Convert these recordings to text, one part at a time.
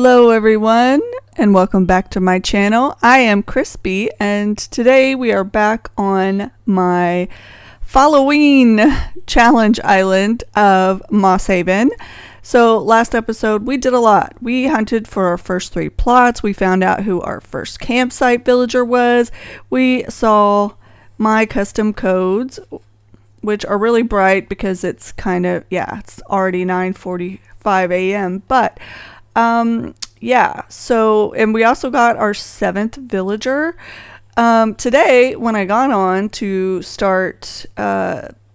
Hello everyone and welcome back to my channel. I am Crispy and today we are back on my Halloween challenge island of Mosshaven. So last episode we did a lot. We hunted for our first 3 plots. We found out who our first campsite villager was. We saw my custom codes, which are really bright because it's kind of, it's already 9:45 a.m. But yeah, so, and we also got our 7th villager. Today, when I got on to start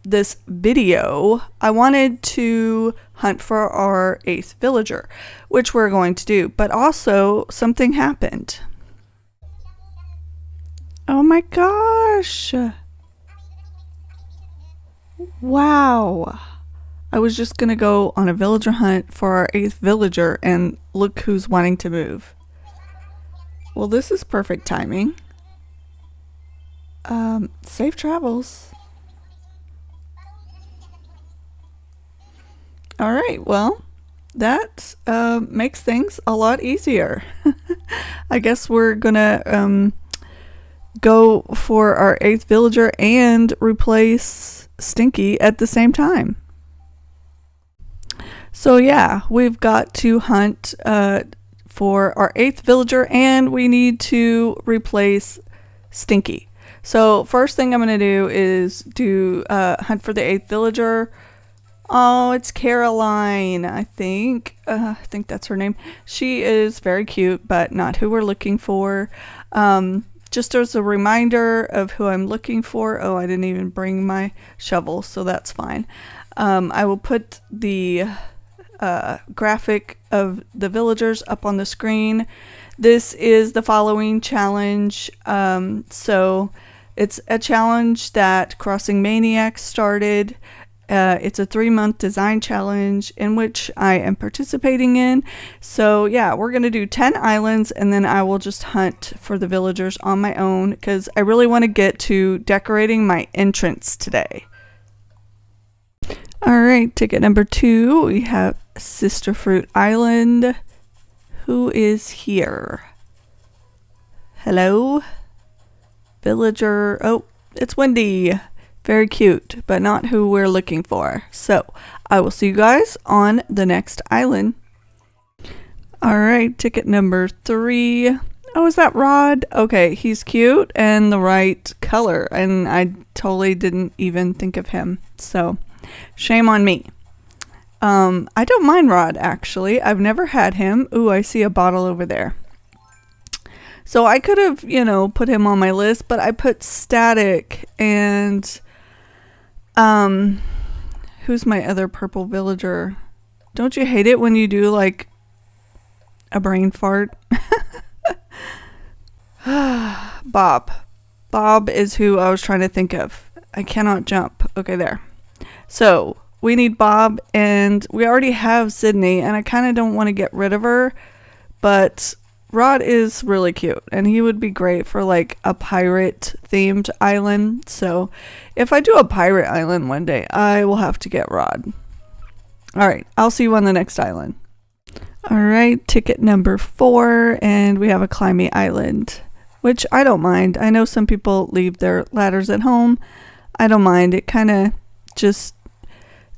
this video, I wanted to hunt for our 8th villager, which we're going to do, but also something happened. Oh my gosh! Wow! I was just gonna go on a villager hunt for our 8th villager and look who's wanting to move. Well, this is perfect timing. Safe travels. Alright, well, that makes things a lot easier. I guess we're gonna go for our 8th villager and replace Stinky at the same time. So yeah, we've got to hunt for our 8th villager and we need to replace Stinky. So first thing I'm going to do is hunt for the 8th villager. Oh, it's Caroline, I think. I think that's her name. She is very cute, but not who we're looking for. Just as a reminder of who I'm looking for. Oh, I didn't even bring my shovel, so that's fine. I will put the graphic of the villagers up on the screen. This is the following challenge. So it's a challenge that Crossing Maniacs started. It's a 3-month design challenge in which I am participating in. So yeah, we're gonna do 10 islands and then I will just hunt for the villagers on my own because I really want to get to decorating my entrance today. Alright, ticket number 2, we have Sister Fruit Island. Who is here? Hello? Villager. Oh, it's Wendy. Very cute, but not who we're looking for. So, I will see you guys on the next island. Alright, ticket number 3. Oh, is that Rod? Okay, he's cute and the right color, and I totally didn't even think of him. So, shame on me. I don't mind Rod, actually. I've never had him. Ooh, I see a bottle over there. So I could have, put him on my list, but I put Static and, who's my other purple villager? Don't you hate it when you do, like, a brain fart? Bob. Bob is who I was trying to think of. I cannot jump. Okay, there. So, we need Bob, and we already have Sydney, and I kind of don't want to get rid of her, but Rod is really cute, and he would be great for, like, a pirate-themed island. So, if I do a pirate island one day, I will have to get Rod. Alright, I'll see you on the next island. Alright, ticket number 4, and we have a climbing island, which I don't mind. I know some people leave their ladders at home. I don't mind. It kind of just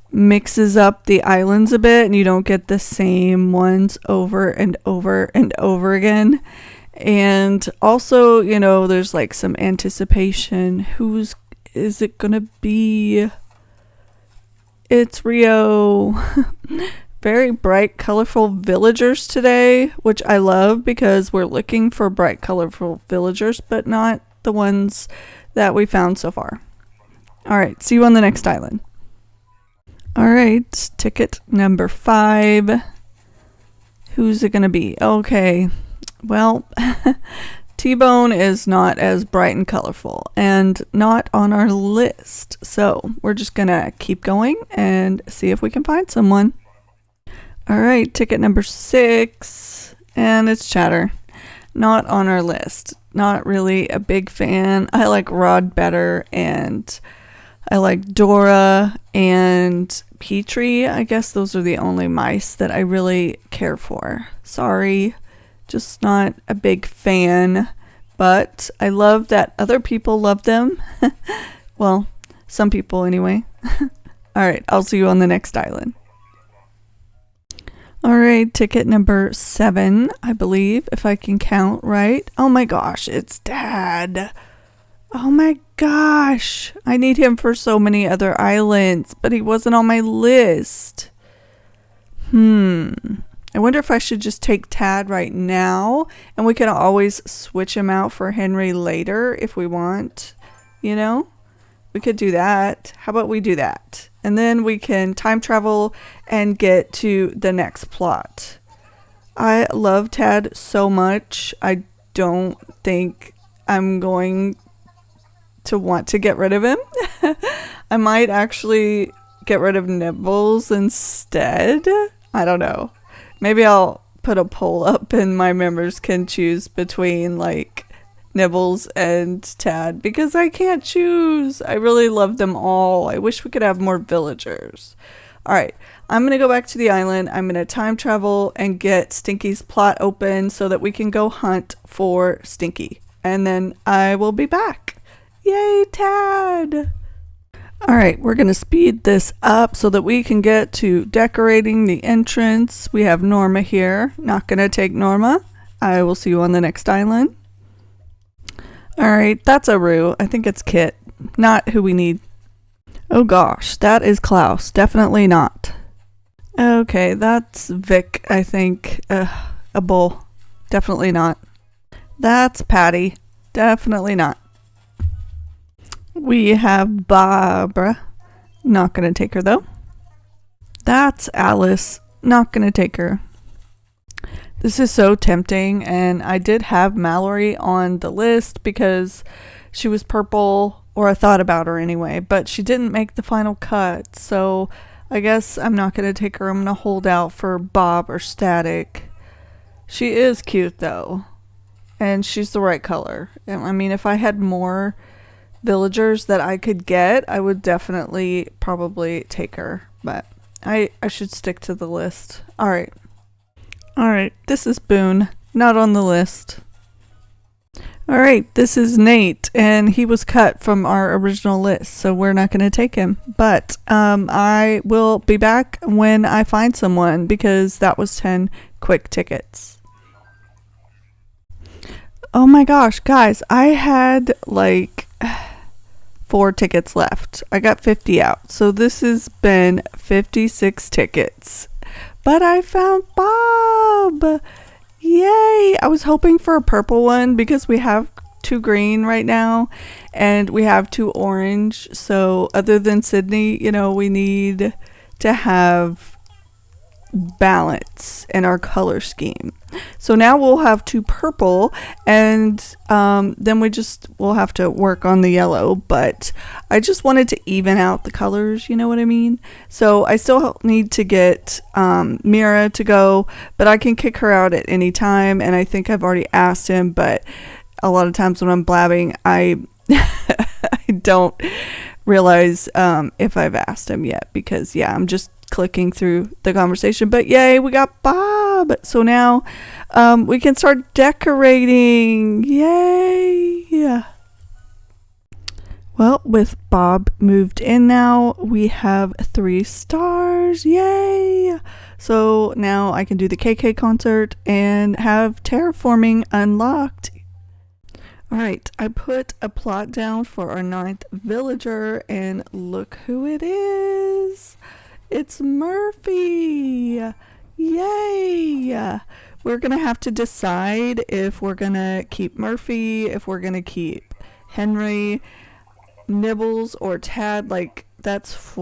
mixes up the islands a bit and you don't get the same ones over and over and over again. And also, there's like some anticipation. Who's is it gonna be? It's Rio. Very bright, colorful villagers today, which I love because we're looking for bright, colorful villagers, but not the ones that we found so far. Alright, see you on the next island. Alright, ticket number 5. Who's it gonna be? Okay, well, T-Bone is not as bright and colorful and not on our list. So we're just gonna keep going and see if we can find someone. Alright, ticket number 6. And it's Chatter. Not on our list. Not really a big fan. I like Rod better and I like Dora and Petrie. I guess those are the only mice that I really care for. Sorry, just not a big fan, but I love that other people love them. Well, some people anyway. Alright, I'll see you on the next island. Alright, ticket number 7, I believe, if I can count right. Oh my gosh, it's Dad. Oh my gosh, I need him for so many other islands, but he wasn't on my list. I wonder if I should just take Tad right now, and we can always switch him out for Henry later if we want, you know? We could do that. How about we do that? And then we can time travel and get to the next plot. I love Tad so much. I don't think I'm going to want to get rid of him. I might actually get rid of Nibbles instead. I don't know. Maybe I'll put a poll up and my members can choose between like Nibbles and Tad because I can't choose. I really love them all. I wish we could have more villagers. Alright, I'm going to go back to the island. I'm going to time travel and get Stinky's plot open so that we can go hunt for Stinky. And then I will be back. Yay, Tad! Alright, we're going to speed this up so that we can get to decorating the entrance. We have Norma here. Not going to take Norma. I will see you on the next island. Alright, that's Aru. I think it's Kit. Not who we need. Oh gosh, that is Klaus. Definitely not. Okay, that's Vic, I think. A bull. Definitely not. That's Patty. Definitely not. We have Barbara. Not gonna take her though. That's Alice. Not gonna take her. This is so tempting, and I did have Mallory on the list because she was purple, or I thought about her anyway, but she didn't make the final cut, so I guess I'm not gonna take her. I'm gonna hold out for Bob or Static. She is cute though, and she's the right color. I mean, if I had more villagers that I could get, I would definitely probably take her, but I should stick to the list. Alright, this is Boone, not on the list. Alright, this is Nate, and he was cut from our original list, so we're not going to take him, but I will be back when I find someone because that was 10 quick tickets. Oh my gosh, guys, I had like 4 tickets left. I got 50 out. So this has been 56 tickets. But I found Bob! Yay! I was hoping for a purple one because we have 2 green right now and we have 2 orange. So other than Sydney, you know, we need to have balance in our color scheme. So now we'll have 2 purple, and then we'll have to work on the yellow, but I just wanted to even out the colors, you know what I mean? So I still need to get Mira to go, but I can kick her out at any time, and I think I've already asked him, but a lot of times when I'm blabbing, I don't realize if I've asked him yet, because yeah, I'm just clicking through the conversation. But yay, we got Bob! So now we can start decorating. Yay! Well, with Bob moved in now, we have 3 stars. Yay! So now I can do the KK concert and have terraforming unlocked. Alright, I put a plot down for our 9th villager, and look who it is! It's Murphy! Yay! We're gonna have to decide if we're gonna keep Murphy, if we're gonna keep Henry, Nibbles, or Tad. Like, that's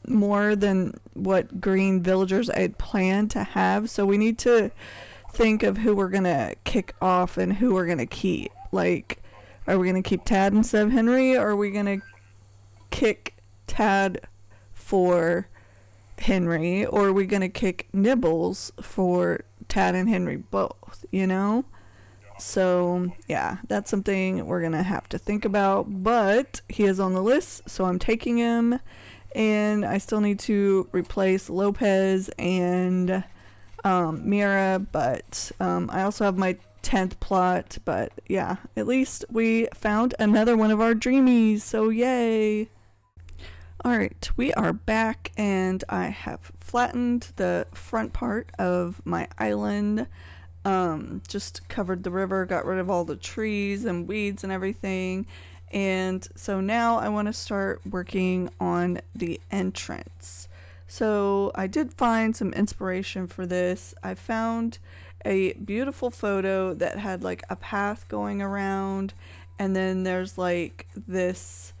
more than what green villagers I had planned to have. So we need to think of who we're gonna kick off and who we're gonna keep. Like, are we gonna keep Tad instead of Henry, or are we gonna kick Tad for Henry, or are we gonna kick Nibbles for Tad and Henry both, you know? So yeah, that's something we're gonna have to think about, but he is on the list, so I'm taking him. and I still need to replace Lopez and Mira, but I also have my 10th plot. But yeah, at least we found another one of our dreamies, so yay. Alright, we are back, and I have flattened the front part of my island. Just covered the river, got rid of all the trees and weeds and everything. And so now I want to start working on the entrance. So I did find some inspiration for this. I found a beautiful photo that had like a path going around, and then there's like this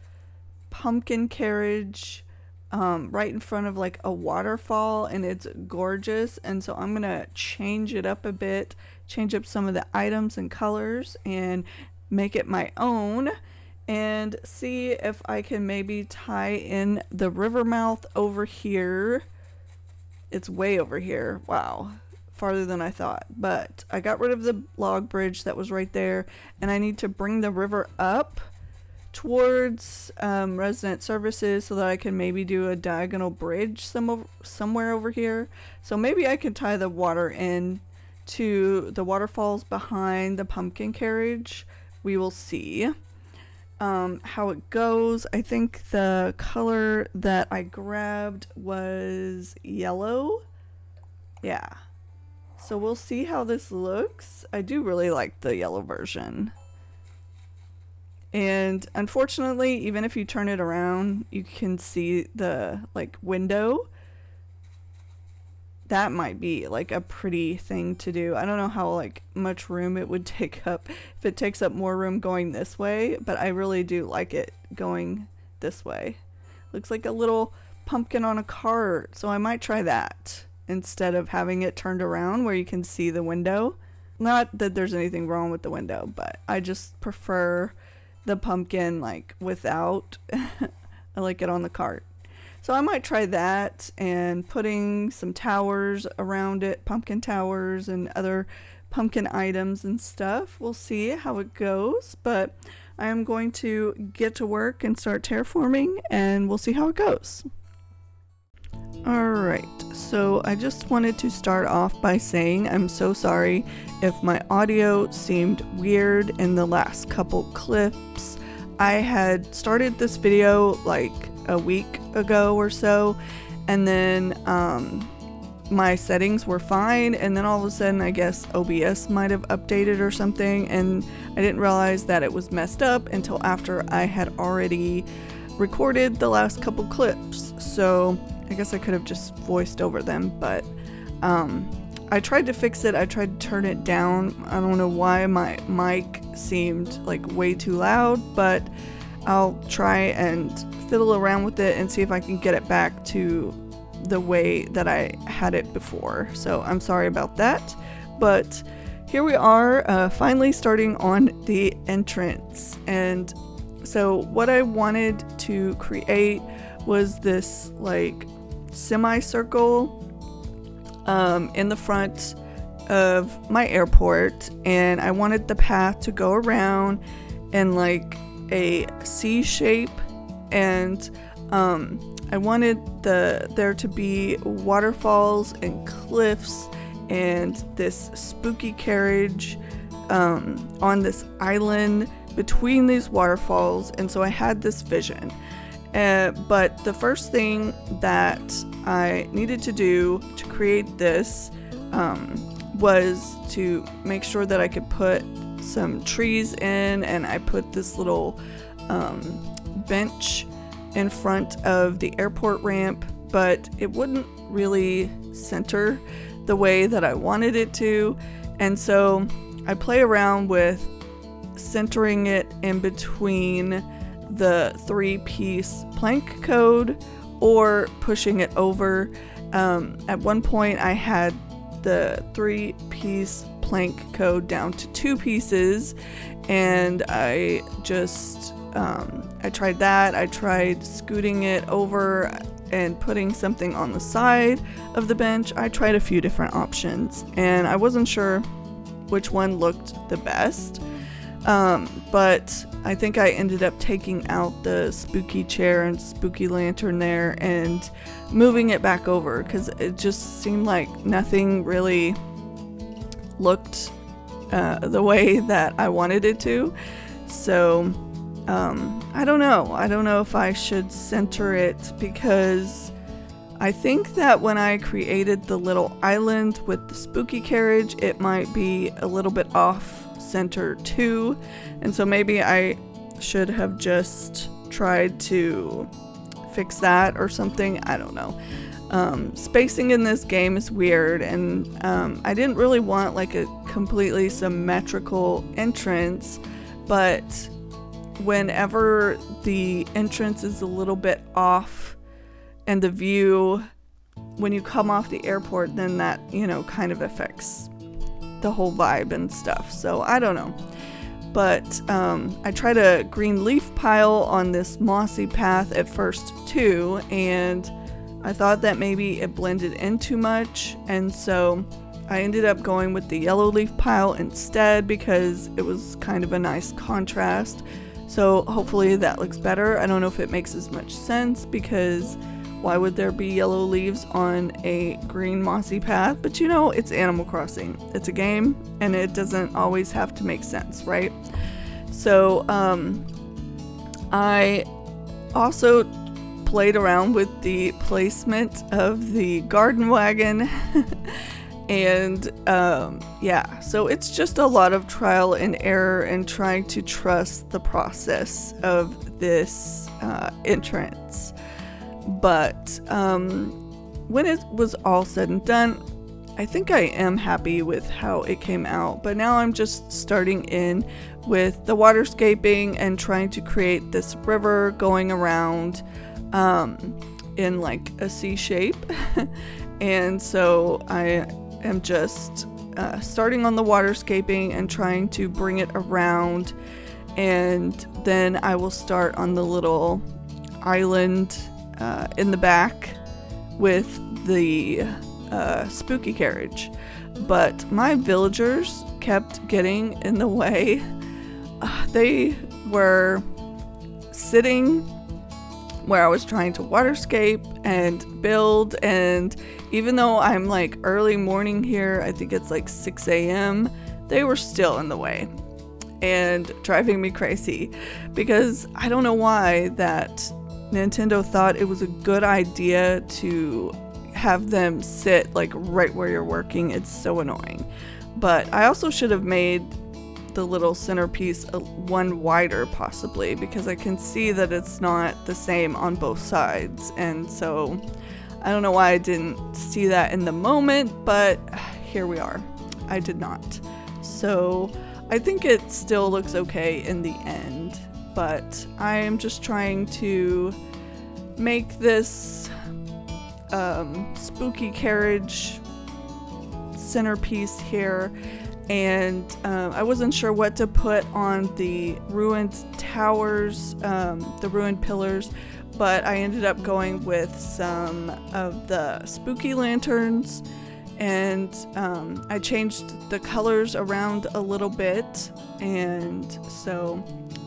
pumpkin carriage right in front of like a waterfall, and it's gorgeous. And so I'm gonna change it up a bit, change up some of the items and colors, and make it my own, and see if I can maybe tie in the river mouth over here. It's way over here. Wow, farther than I thought. But I got rid of the log bridge that was right there, and I need to bring the river up towards resident services so that I can maybe do a diagonal bridge somewhere over here. So maybe I could tie the water in to the waterfalls behind the pumpkin carriage. We will see how it goes. I think the color that I grabbed was yellow. Yeah, so we'll see how this looks. I do really like the yellow version. And unfortunately, even if you turn it around, you can see the like window. That might be like a pretty thing to do. I don't know how like much room it would take up, if it takes up more room going this way, but I really do like it going this way. Looks like a little pumpkin on a cart, so I might try that instead of having it turned around where you can see the window. Not that there's anything wrong with the window, but I just prefer the pumpkin like without. I like it on the cart. So I might try that, and putting some towers around it, pumpkin towers and other pumpkin items and stuff. We'll see how it goes, but I am going to get to work and start terraforming, and we'll see how it goes. Alright, so I just wanted to start off by saying I'm so sorry if my audio seemed weird in the last couple clips. I had started this video like a week ago or so, and then my settings were fine, and then all of a sudden I guess OBS might have updated or something, and I didn't realize that it was messed up until after I had already recorded the last couple clips. So I guess I could have just voiced over them, but I tried to fix it. I tried to turn it down. I don't know why my mic seemed like way too loud, but I'll try and fiddle around with it and see if I can get it back to the way that I had it before. So I'm sorry about that, but here we are, finally starting on the entrance. And so what I wanted to create was this like semicircle in the front of my airport, and I wanted the path to go around in like a C shape, and I wanted there to be waterfalls and cliffs and this spooky carriage on this island between these waterfalls. And so I had this vision, but the first thing that I needed to do to create this was to make sure that I could put some trees in, and I put this little bench in front of the airport ramp, but it wouldn't really center the way that I wanted it to. And so I play around with centering it in between the 3-piece plank code or pushing it over. At one point I had the 3-piece plank code down to 2 pieces, and I just I tried that. I tried scooting it over and putting something on the side of the bench. I tried a few different options, and I wasn't sure which one looked the best, But I think I ended up taking out the spooky chair and spooky lantern there and moving it back over because it just seemed like nothing really looked the way that I wanted it to. So I don't know if I should center it, because I think that when I created the little island with the spooky carriage, it might be a little bit off center too, and so maybe I should have just tried to fix that or something. I don't know. Spacing in this game is weird, and I didn't really want like a completely symmetrical entrance, but whenever the entrance is a little bit off and the view when you come off the airport, then that, you know, kind of affects the whole vibe and stuff. So I don't know. But I tried a green leaf pile on this mossy path at first too, and I thought that maybe it blended in too much, and so I ended up going with the yellow leaf pile instead because it was kind of a nice contrast. So hopefully that looks better. I don't know if it makes as much sense, because why would there be yellow leaves on a green mossy path? But you know, it's Animal Crossing. It's a game, and it doesn't always have to make sense, right? So I also played around with the placement of the garden wagon. And yeah, so it's just a lot of trial and error and trying to trust the process of this entrance. But when it was all said and done, I think I am happy with how it came out. But now I'm just starting in with the waterscaping and trying to create this river going around in like a C shape. And so I am just starting on the waterscaping and trying to bring it around, and then I will start on the little island in the back with the spooky carriage. But my villagers kept getting in the way. They were sitting where I was trying to waterscape and build, and even though I'm like early morning here, I think it's like 6 a.m., they were still in the way and driving me crazy, because I don't know why that Nintendo thought it was a good idea to have them sit like right where you're working. It's so annoying. But I also should have made the little centerpiece one wider, possibly, because I can see that it's not the same on both sides, and so I don't know why I didn't see that in the moment, but here we are. I did not. So I think it still looks okay in the end, but I am just trying to make this spooky carriage centerpiece here. And I wasn't sure what to put on the ruined towers, the ruined pillars, but I ended up going with some of the spooky lanterns, and I changed the colors around a little bit. And so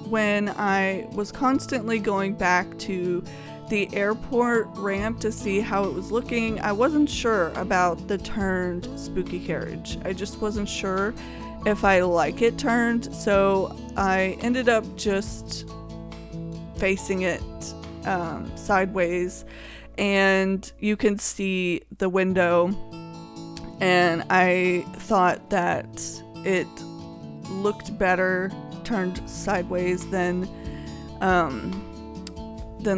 when I was constantly going back to the airport ramp to see how it was looking, I wasn't sure about the turned spooky carriage. I just wasn't sure if I like it turned, so I ended up just facing it sideways, and you can see the window, and I thought that it looked better turned sideways than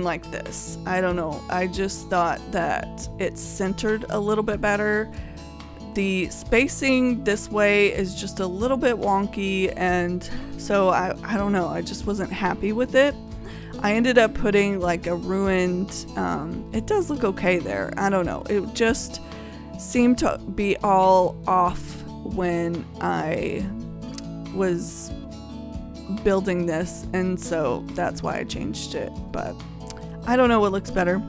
like this. I don't know. I just thought that it's centered a little bit better. The spacing this way is just a little bit wonky, and so I don't know. I just wasn't happy with it. I ended up putting like a ruined, it does look okay there. I don't know. It just seemed to be all off when I was building this, and so that's why I changed it. But I don't know what looks better.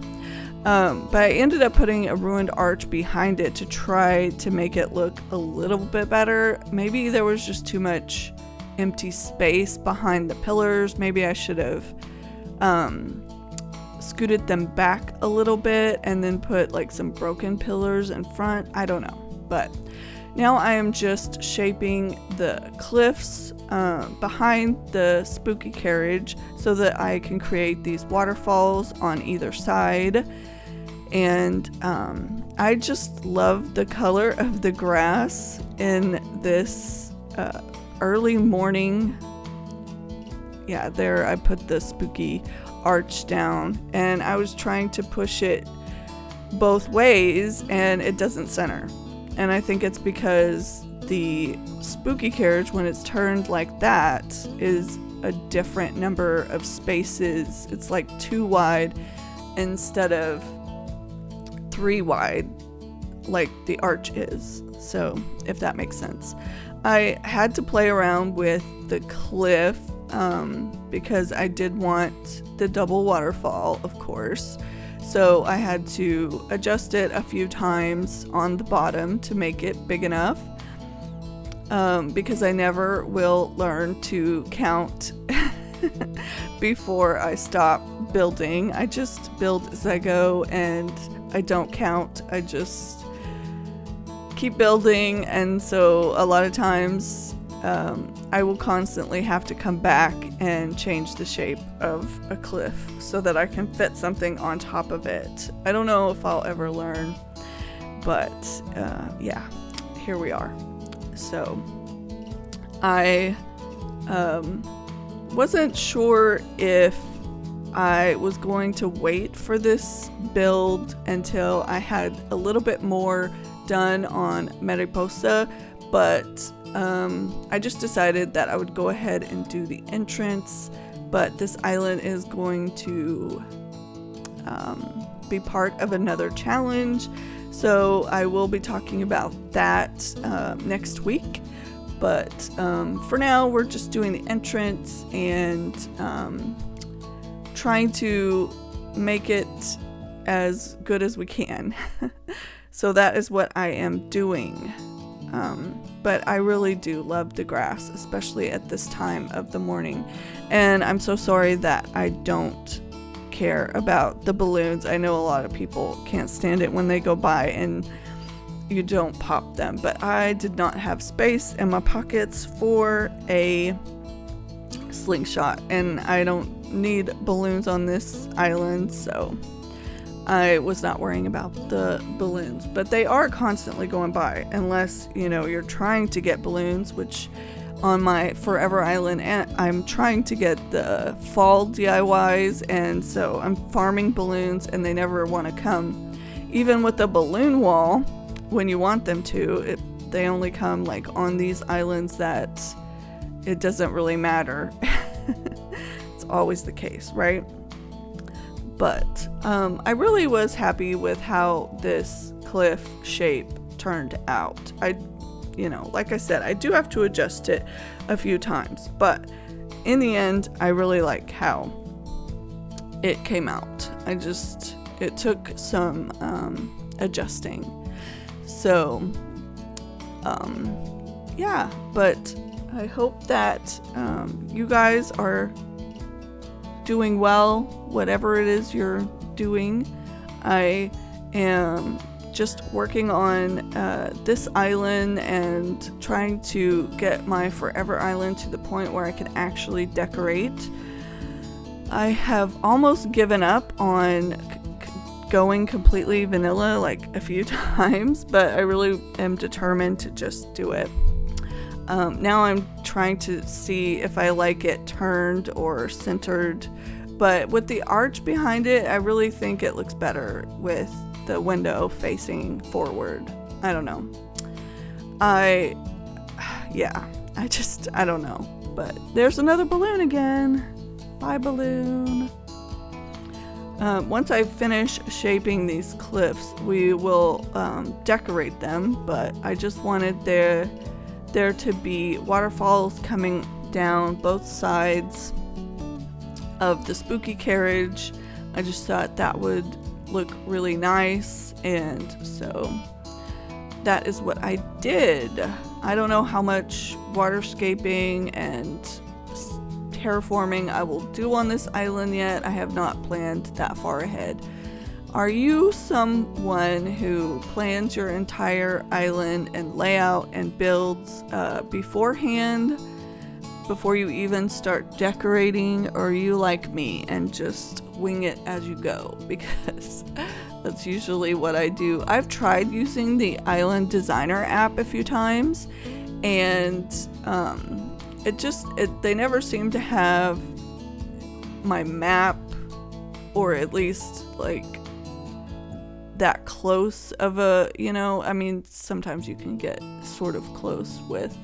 But I ended up putting a ruined arch behind it to try to make it look a little bit better. Maybe there was just too much empty space behind the pillars. Maybe I should have scooted them back a little bit and then put like some broken pillars in front. I don't know. But now I am just shaping the cliffs behind the spooky carriage so that I can create these waterfalls on either side. And I just love the color of the grass in this early morning. Yeah, there I put the spooky arch down, and I was trying to push it both ways and it doesn't center. And I think it's because the spooky carriage, when it's turned like that, is a different number of spaces. It's like 2 wide instead of 3 wide like the arch is. So if that makes sense. I had to play around with the cliff because I did want the double waterfall, of course. So I had to adjust it a few times on the bottom to make it big enough, because I never will learn to count before I stop building. I just build as I go and I don't count. I just keep building, and so a lot of times I will constantly have to come back and change the shape of a cliff so that I can fit something on top of it. I don't know if I'll ever learn, but yeah, here we are. So I wasn't sure if I was going to wait for this build until I had a little bit more done on Mariposa, but I just decided that I would go ahead and do the entrance. But this island is going to be part of another challenge, so I will be talking about that next week. But for now, we're just doing the entrance and trying to make it as good as we can. So that is what I am doing. But I really do love the grass, especially at this time of the morning. And I'm so sorry that I don't care about the balloons. I know a lot of people can't stand it when they go by and you don't pop them. But I did not have space in my pockets for a slingshot. And I don't need balloons on this island, so I was not worrying about the balloons, but they are constantly going by unless, you know, you're trying to get balloons, which on my Forever Island, and I'm trying to get the fall DIYs, and so I'm farming balloons and they never want to come. Even with the balloon wall, when you want them to, they only come like on these islands that it doesn't really matter. It's always the case, right? But I really was happy with how this cliff shape turned out. Like I said, I do have to adjust it a few times, but in the end, I really like how it came out. It took some adjusting. So, yeah, but I hope that you guys are doing well, whatever it is you're doing. I am just working on this island and trying to get my Forever Island to the point where I can actually decorate. I have almost given up on going completely vanilla like a few times, but I really am determined to just do it. Now I'm trying to see if I like it turned or centered, but with the arch behind it, I really think it looks better with the window facing forward. I don't know. I don't know. But there's another balloon again. Bye, balloon. Once I finish shaping these cliffs, we will decorate them, but I just wanted there to be waterfalls coming down both sides of the spooky carriage. I just thought that would look really nice, and so that is what I did. I don't know how much waterscaping and terraforming I will do on this island yet. I have not planned that far ahead. Are you someone who plans your entire island and layout and builds beforehand before you even start decorating, or are you like me and just wing it as you go? Because that's usually what I do. I've tried using the Island Designer app a few times, and they never seem to have my map, or at least like that close of a, I mean, sometimes you can get sort of close with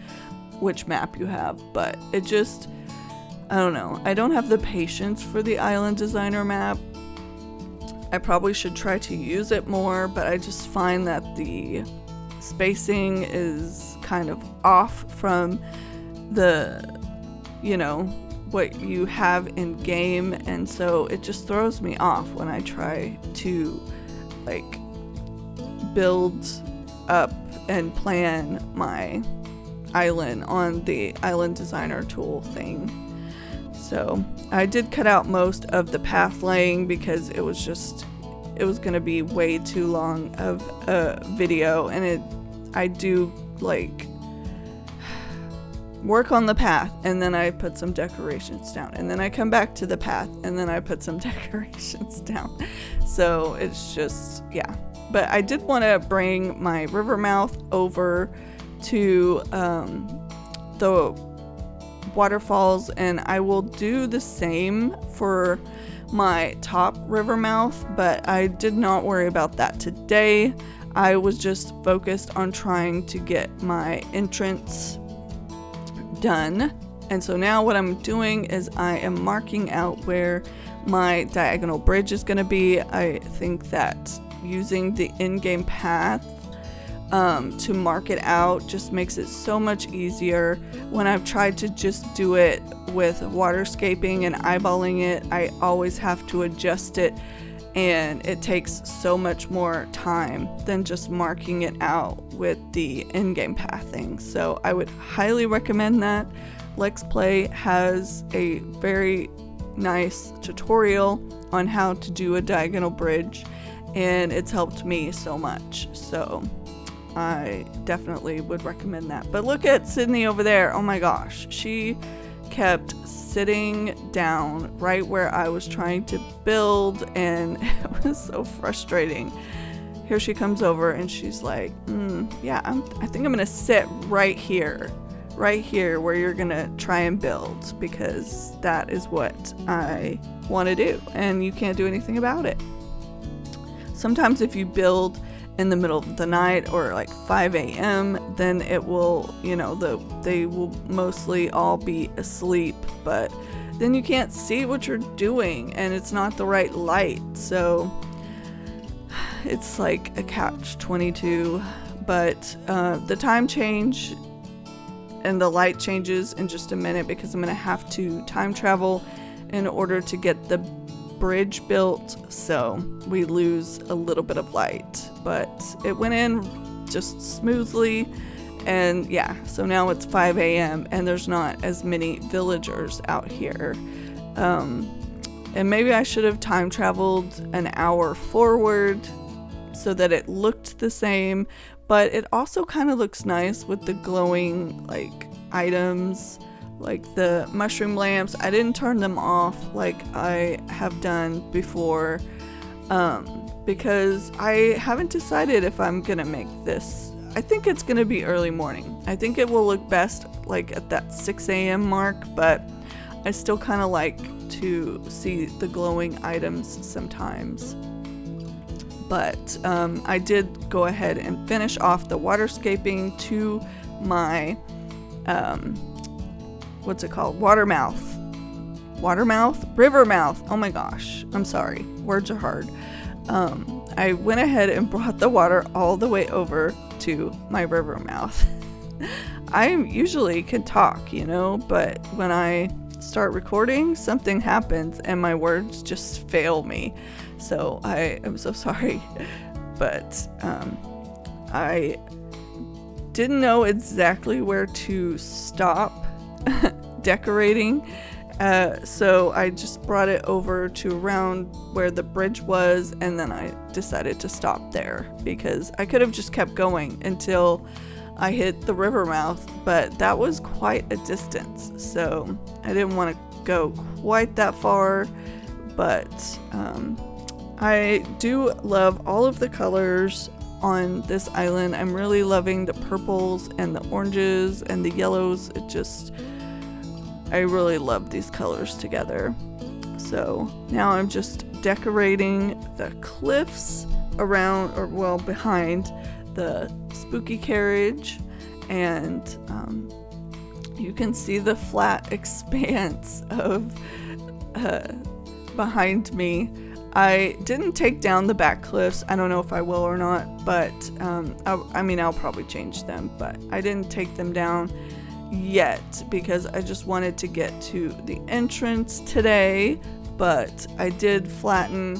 which map you have, but it just, I don't know. I don't have the patience for the Island Designer map. I probably should try to use it more, but I just find that the spacing is kind of off from the, what you have in game, and so it just throws me off when I try to like build up and plan my island on the Island Designer tool thing. So I did cut out most of the path laying because it was going to be way too long of a video, and I do like work on the path, and then I put some decorations down, and then I come back to the path, and then I put some decorations down. So it's just, yeah. But I did want to bring my river mouth over to the waterfalls, and I will do the same for my top river mouth, but I did not worry about that today. I was just focused on trying to get my entrance done. And so now what I'm doing is I am marking out where my diagonal bridge is going to be. I think that using the in-game path to mark it out just makes it so much easier. When I've tried to just do it with waterscaping and eyeballing it, I always have to adjust it, and it takes so much more time than just marking it out with the in-game pathing. So I would highly recommend that. Let's Play has a very nice tutorial on how to do a diagonal bridge, and it's helped me so much. So I definitely would recommend that. But look at Sydney over there. Oh my gosh. She kept sitting down right where I was trying to build, and it was so frustrating. Here she comes over and she's like, yeah, I think I'm gonna sit right here where you're gonna try and build, because that is what I want to do, and you can't do anything about it. Sometimes if you build in the middle of the night or like 5 a.m., then it will, they will mostly all be asleep, but then you can't see what you're doing and it's not the right light. So it's like a catch-22, but the time change and the light changes in just a minute, because I'm gonna have to time travel in order to get the bridge built, so we lose a little bit of light, but it went in just smoothly. And yeah, so now it's 5 a.m. and there's not as many villagers out here, and maybe I should have time traveled an hour forward so that it looked the same, but it also kind of looks nice with the glowing like items, like the mushroom lamps. I didn't turn them off like I have done before, because I haven't decided if I'm gonna make this. I think it's gonna be early morning. I think it will look best like at that 6 a.m. mark, but I still kind of like to see the glowing items sometimes. But I did go ahead and finish off the waterscaping to my what's it called? Watermouth? Rivermouth. Oh my gosh. I'm sorry. Words are hard. I went ahead and brought the water all the way over to my river mouth. I usually can talk, but when I start recording, something happens and my words just fail me. So I am so sorry. But I didn't know exactly where to stop decorating. So I just brought it over to around where the bridge was, and then I decided to stop there because I could have just kept going until I hit the river mouth, but that was quite a distance, so I didn't want to go quite that far. But I do love all of the colors on this island. I'm really loving the purples and the oranges and the yellows. I really love these colors together. So now I'm just decorating the cliffs around, or well, behind the spooky carriage, and you can see the flat expanse of behind me. I didn't take down the back cliffs. I don't know if I will or not, but I'll probably change them, but I didn't take them down yet because I just wanted to get to the entrance today. But I did flatten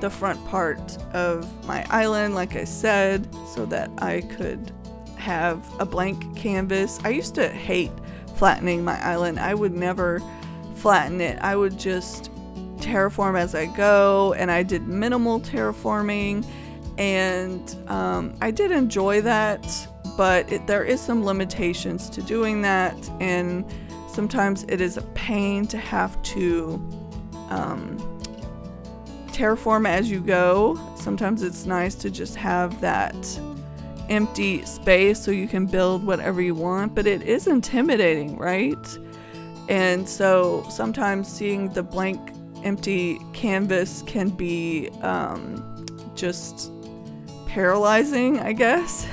the front part of my island, like I said, so that I could have a blank canvas. I used to hate flattening my island. I would never flatten it. I would just terraform as I go, and I did minimal terraforming, and I did enjoy that, but there is some limitations to doing that, and sometimes it is a pain to have to terraform as you go. Sometimes it's nice to just have that empty space so you can build whatever you want, but it is intimidating, right? And so sometimes seeing the blank empty canvas can be just paralyzing, I guess.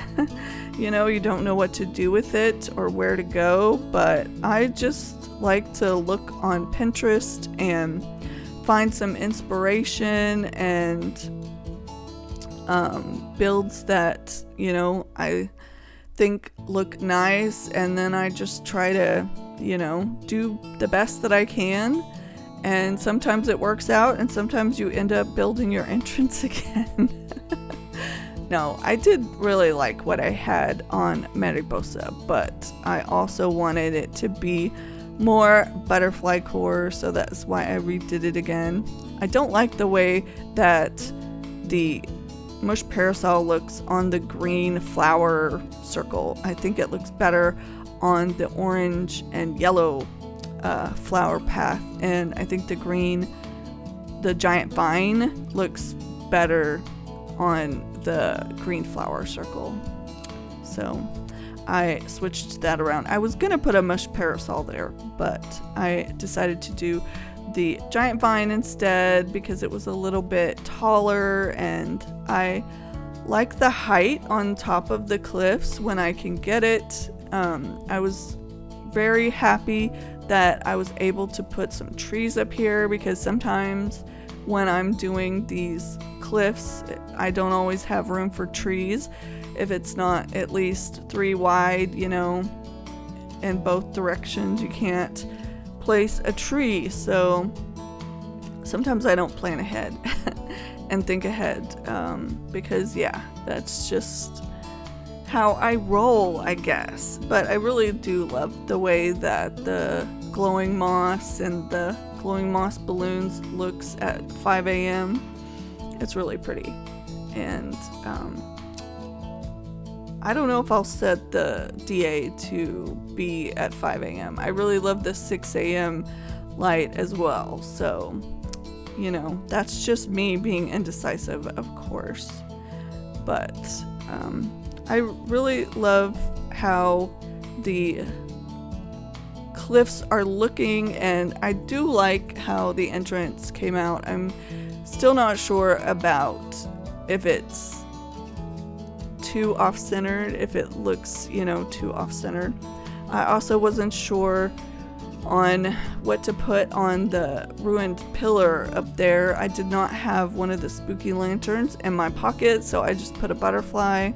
You know, you don't know what to do with it or where to go, but I just like to look on Pinterest and find some inspiration and builds that, you know, I think look nice, and then I just try to, you know, do the best that I can. And sometimes it works out, and sometimes you end up building your entrance again. No, I did really like what I had on Mariposa, but I also wanted it to be more butterfly core, so that's why I redid it again. I don't like the way that the mush parasol looks on the green flower circle. I think it looks better on the orange and yellow flower path, and I think the giant vine looks better on the green flower circle. So I switched that around. I was gonna put a mush parasol there, but I decided to do the giant vine instead because it was a little bit taller, and I like the height on top of the cliffs when I can get it. I was very happy that I was able to put some trees up here, because sometimes when I'm doing these cliffs, I don't always have room for trees. If it's not at least 3 wide, you know, in both directions, you can't place a tree. So sometimes I don't plan ahead and think ahead, because yeah, that's just how I roll, I guess. But I really do love the way that the glowing moss and the glowing moss balloons looks at 5 a.m. It's really pretty. And I don't know if I'll set the DA to be at 5 a.m. I really love the 6 a.m. light as well. So, you know, that's just me being indecisive, of course. But I really love how the cliffs are looking, and I do like how the entrance came out. I'm still not sure about if it's too off-centered, if it looks, you know, too off-centered. I also wasn't sure on what to put on the ruined pillar up there. I did not have one of the spooky lanterns in my pocket, so I just put a butterfly.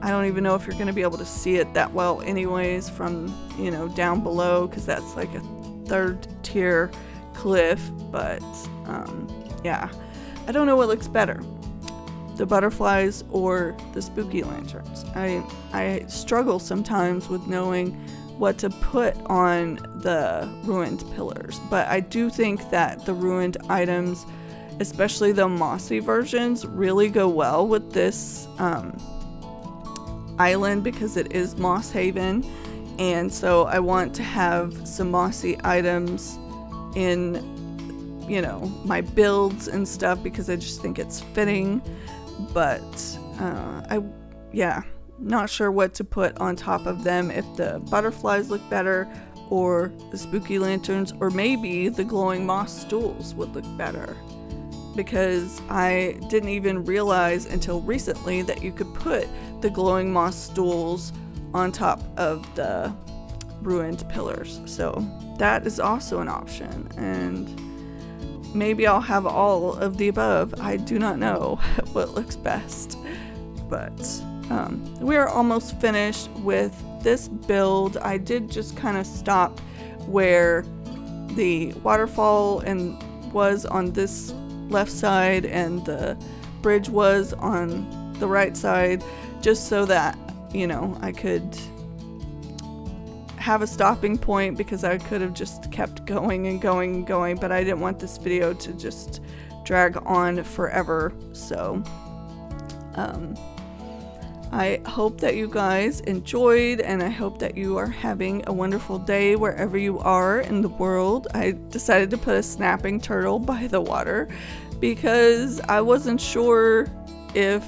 I don't even know if you're going to be able to see it that well anyways from, you know, down below, because that's like a 3rd tier cliff. But yeah, I don't know what looks better. the butterflies or the spooky lanterns. I struggle sometimes with knowing what to put on the ruined pillars, but I do think that the ruined items, especially the mossy versions, really go well with this island because it is Mosshaven, and so I want to have some mossy items in, you know, my builds and stuff because I just think it's fitting. But not sure what to put on top of them, if the butterflies look better or the spooky lanterns, or maybe the glowing moss stools would look better, because I didn't even realize until recently that you could put the glowing moss stools on top of the ruined pillars. So that is also an option, and maybe I'll have all of the above. I do not know what looks best, but we're almost finished with this build. I did just kind of stop where the waterfall was on this left side and the bridge was on the right side, just so that, you know, I could have a stopping point, because I could have just kept going and going and going, but I didn't want this video to just drag on forever. So I hope that you guys enjoyed, and I hope that you are having a wonderful day wherever you are in the world. I decided to put a snapping turtle by the water because I wasn't sure if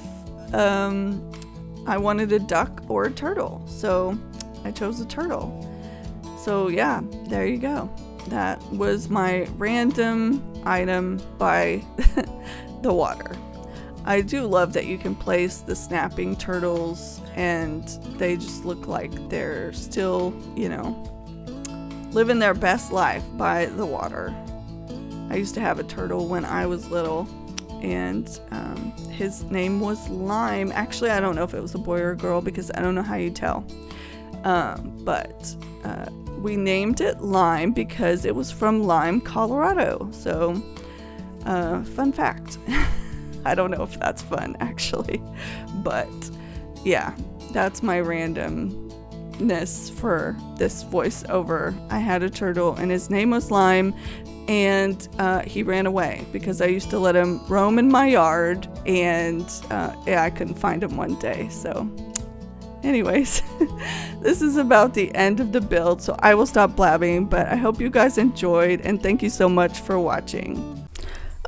I wanted a duck or a turtle, so I chose a turtle. So yeah, there you go. That was my random item by the water. I do love that you can place the snapping turtles and they just look like they're still, you know, living their best life by the water. I used to have a turtle when I was little, and his name was Lime. Actually, I don't know if it was a boy or a girl because I don't know how you tell. But we named it Lime because it was from Lime, Colorado. So, fun fact. I don't know if that's fun, actually. But, yeah, that's my randomness for this voiceover. I had a turtle, and his name was Lime, and he ran away because I used to let him roam in my yard, and I couldn't find him one day. So, anyways, this is about the end of the build, so I will stop blabbing, but I hope you guys enjoyed, and thank you so much for watching.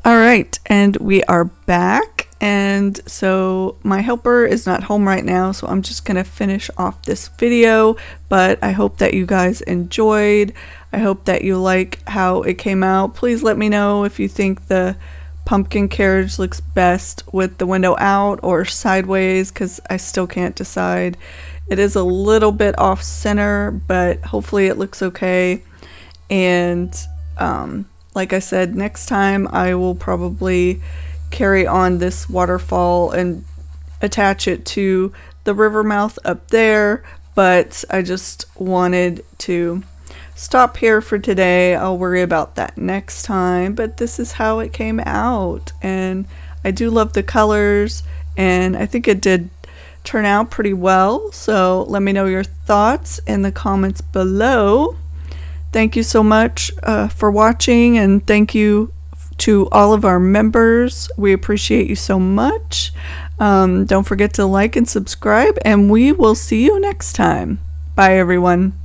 Alright, and we are back, and so my helper is not home right now, so I'm just gonna finish off this video, but I hope that you guys enjoyed. I hope that you like how it came out. Please let me know if you think the pumpkin carriage looks best with the window out or sideways, because I still can't decide. It is a little bit off center, but hopefully it looks okay. And like I said, next time I will probably carry on this waterfall and attach it to the river mouth up there, but I just wanted to stop here for today. I'll worry about that next time, but this is how it came out, and I do love the colors, and I think it did turn out pretty well. So let me know your thoughts in the comments below. Thank you so much for watching, and thank you to all of our members. We appreciate you so much. Don't forget to like and subscribe, and we will see you next time. Bye, everyone.